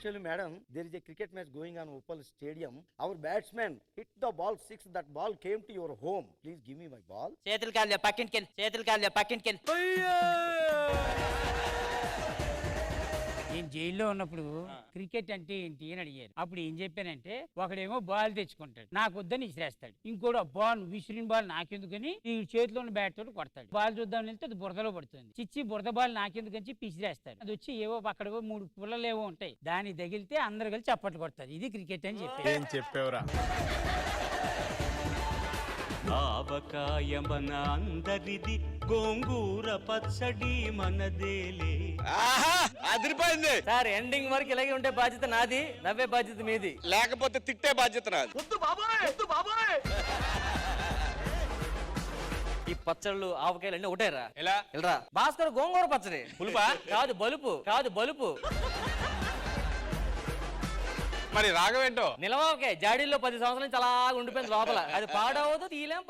Actually, madam, there is a cricket match going on Opal Stadium. Our batsman hit the ball 6. That ball came to your home. Please give me my ball. చేతులు కాళ్ళు పక్కింటికెళ్ళి నేను జైల్లో ఉన్నప్పుడు cricket అంటే ఏంటి అని అడిగారు. అప్పుడు ఏం చెప్పానంటే, ఒకడేమో బాల్ తెచ్చుకుంటాడు, నాకు వద్దని విసిరేస్తాడు. ఇంకోటి బాల్ విసిరిన బాల్ నాకెందుకని ఈ చేతిలో ఉన్న బ్యాట్ తోటి కొడతాడు. బాల్ చూద్దాం వెళ్తే అది బురదలో పడుతుంది. చిచ్చి బురద బాల్ నాకెందుకని పిసిరేస్తాడు. అది వచ్చి ఏవో అక్కడ 3 పుల్లలు ఏవో ఉంటాయి, దాన్ని తగిలితే అందరు కలిసి చప్పట్లు కొడతారు. ఇది క్రికెట్ అని చెప్పేవరా. ఆవకాయ మన అందరిది, గోంగూర పచ్చడి మనదేలే. అదిరిపోయింది సార్. ఎండింగ్ వరకు ఇలాగే ఉంటే బాధ్యత నాది, నవ్వే బాధ్యత మీది, లేకపోతే తిట్టే బాధ్యత నాది. ఈ పచ్చళ్ళు ఆవకాయలు అన్ని ఒకటేరా. ఎలా భాస్కర్ గోంగూర పచ్చడి పులుపా కాదు బలుపు మరి రాగమేంటో నిలవాకే జాడీల్లో 10 సంవత్సరాల నుంచి అలా ఉండిపోయింది లోపల. అది పాడవదు, తీలేం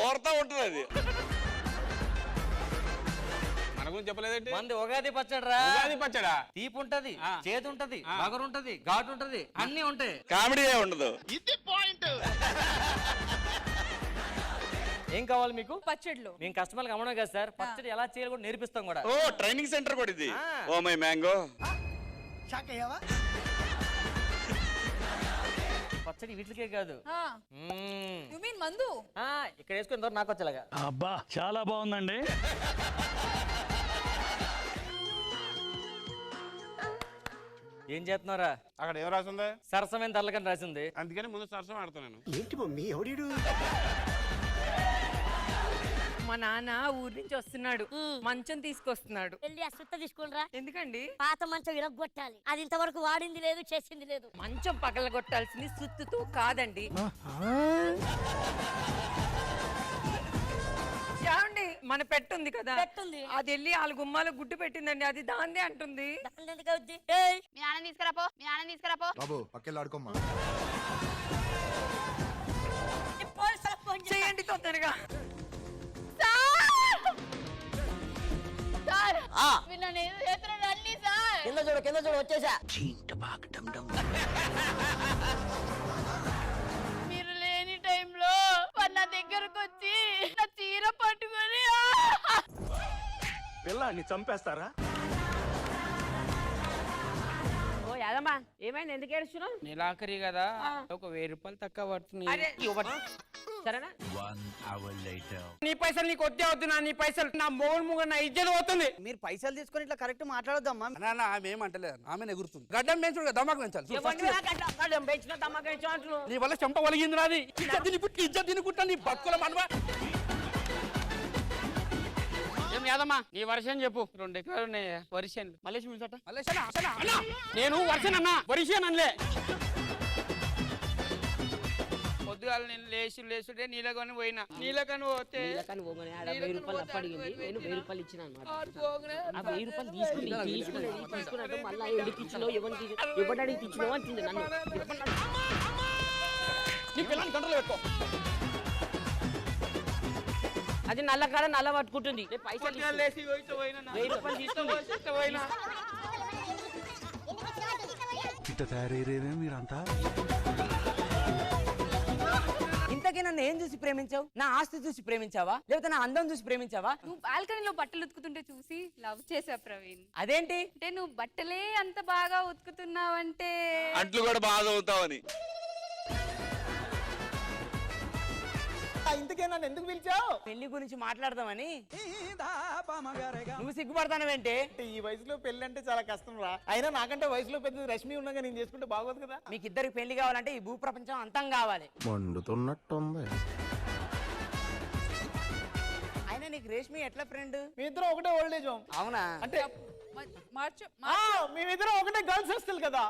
ఓర్తా ఉంటది అది. మన గురించి చెప్పలేదండి. మంది ఉగాది పచ్చడిరా. ఉగాది పచ్చడా? తీపి ఉంటది, చేదు ఉంటది, బగరు ఉంటది, ఘాటు ఉంటది, అన్ని ఉంటాయి. కామెడీ ఉండదు. ఏం కావాలి మీకు? పచ్చడిలో మేము కస్టమర్లకు అమ్మడం కదా సార్, పచ్చడి ఎలా చేయాలి కూడా నేర్పిస్తాం కూడా. ఓ ట్రైనింగ్ సెంటర్ కూడా ఇది. Oh my mango. పచ్చడి వీటికే కాదు, మందు ఇక్కడ వేసుకుని నాకు వచ్చేలాగా. అబ్బా చాలా బాగుందండి. ఏం చేస్తున్నారా? అక్కడ ఏం రాసిందా? సరసమైన తరలకని రాసింది, అందుకని ముందు సరసం ఆడుతున్నాను. ఏంటి మమ్మీ ఎవడీడు? మా నాన్న ఊరి నుంచి వస్తున్నాడు, మంచం తీసుకొస్తున్నాడు. వెళ్ళి ఆ సుత్త తీసుకునిరా. ఎందుకండి? పాత మంచం ఇరగొట్టాలి, అది ఇంతవరకు వాడింది లేదు, చేసింది లేదు. మంచం పగల కొట్టాల్సింది సుత్తుతో కాదండి. ఏమండి, మన పెట్టుంది కదా, పెట్టుంది. అది వెళ్ళి వాళ్ళ గుమ్మాలో గుడ్డు పెట్టిందండి, అది దాందే అంటుంది. మీ నాన్న తీసుకురాపో. బాబు పక్కెళ్ళి ఆడుకోమ్మా. చేయండి తొందరగా. కింద చూడు వచ్చేసా. మీరు లేని టైంలో నా దగ్గరకు వచ్చి నా చీర పట్టుకొని పిల్లాన్ని చంపేస్తారా? ఓ యాదమ్మా, ఏమైంది? ఎందుకు ఏడుస్తున్నావు? నెలాఖరి కదా, ఒక 1000 రూపాయలు తక్కువ పడుతున్నాయి. అరే, సరేనా? నీ పైసలు నీకు వద్దే వద్దు. నీ పైసలు నా మూగ నా ఇజ్జత పోతుంది. మీరు పైసలు తీసుకొని ఇట్లా కరెక్ట్ మాట్లాడొద్దమ్మా. ఆమె ఏమంటలేదు, ఆమె ఎగురుతుంది. గడ్డం పెంచుడు దమాకు పెంచాలి. నీ వల్ల చెంప ఒలిగింది నాది. ఇజ్జత్ తినుకుంటా నీ బతుకుల మనవా. ఏం యాదమ్మా, నీ వర్షం చెప్పు. 2 ఎకరాలు ఉన్నాయి వరిసేను. మలేషి నేను వర్షం అన్నా, వరిసేను అనలే. పొద్దుగాల నేను లేచుడే నీళ్ళకని పోయినా. నీళ్ళకని పోతే 1000 రూపాయలు అప్పడిగింది, నేను 1000 రూపాయలు ఇచ్చిన అన్నమాట. ఆ 1000 రూపాయలు తీసుకున్నట్టు మళ్ళీ ఎందుకు ఇచ్చినావు, ఎవరికి ఇచ్చినావు అంటుంది నన్ను. నీ పిల్లల్ని కంట్రోల్ పెట్టుకో. అది నల్ల కాడ నల్ల పట్టుకుంటుంది. పైసలు 1000 రూపాయలు తీసుకుని ఇట్ట తయారయ్యేదే మీరంతా. ఇంతకీ నన్ను ఏం చూసి ప్రేమించావు? నా ఆస్తి చూసి ప్రేమించావా, లేకపోతే నా అందం చూసి ప్రేమించావా? నువ్వు బాల్కనీలో బట్టలు ఉతుకుతుంటే చూసి లవ్ చేసా ప్రవీణ్. అదేంటి అంటే నువ్వు బట్టలే అంత బాగా ఉతుకుతున్నావంటే అంట్లు కూడా బాగా అవుతావని. ఇంతకే నన్ను ఎందుకు పిలిచావు? పెళ్లి గురించి మాట్లాడదామని. నువ్వు సిగ్గుపడతానవేంటే? ఈ వయసులో పెళ్లి అంటే చాలా కష్టం రా. అయినా నాకంటే వయసులో పెద్ద రష్మి ఉండగా నేను చేసుకుంటే బాగోదు కదా. మీకు ఇద్దరికి పెళ్లి కావాలంటే ఈ భూప్రపంచం అంతం కావాలి. మండుతున్నట్టుంది. అయినా నీకు రేష్మి ఎట్లా ఫ్రెండ్? మీ ఇద్దరు ఒకటే ఓల్డేజ్ హోమ్. అవునా? అంటే మేమిద్దరం ఒకటే గర్ల్స్ హాస్టల్ కదా.